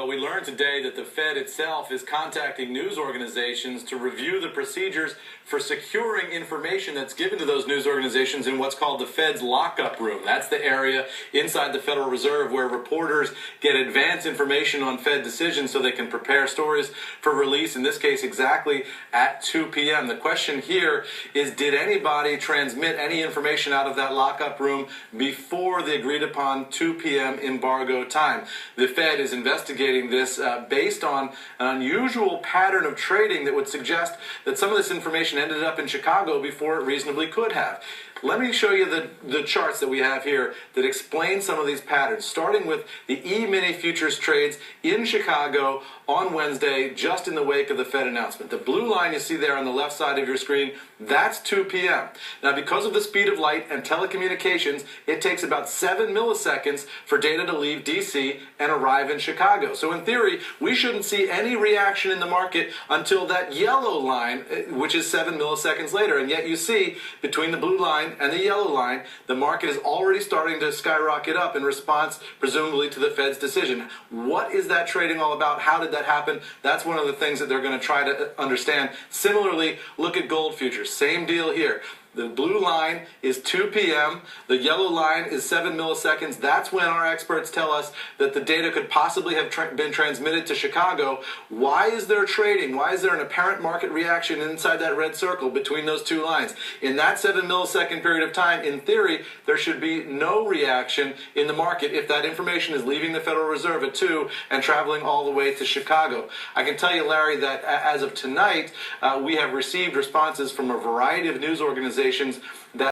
Well, we learned today that the Fed itself is contacting news organizations to review the procedures for securing information that's given to those news organizations in what's called the Fed's lockup room. That's the area inside the Federal Reserve where reporters get advance information on Fed decisions so they can prepare stories for release, in this case exactly at 2 p.m. The question here is, did anybody transmit any information out of that lockup room before the agreed upon 2 p.m. embargo time? The Fed is investigating this based on an unusual pattern of trading that would suggest that some of this information ended up in Chicago before it reasonably could have. Let me show you the charts that we have here that explain some of these patterns, starting with the E-mini futures trades in Chicago on Wednesday, just in the wake of the Fed announcement. The blue line you see there on the left side of your screen, that's 2 p.m. Now, because of the speed of light and telecommunications, it takes about 7 milliseconds for data to leave D.C. and arrive in Chicago. So in theory, we shouldn't see any reaction in the market until that yellow line, which is 7 milliseconds later. And yet you see, between the blue line and the yellow line, the market is already starting to skyrocket up in response, presumably, to the Fed's decision. What is that trading all about? How did that happen? That's one of the things that they're going to try to understand. Similarly, look at gold futures. Same deal here. The blue line is 2 p.m. The yellow line is 7 milliseconds. That's when our experts tell us that the data could possibly have been transmitted to Chicago. Why is there trading? Why is there an apparent market reaction inside that red circle between those two lines? In that 7 millisecond period of time, in theory, there should be no reaction in the market if that information is leaving the Federal Reserve at 2 and traveling all the way to Chicago. I can tell you, Larry, that as of tonight, we have received responses from a variety of news organizations that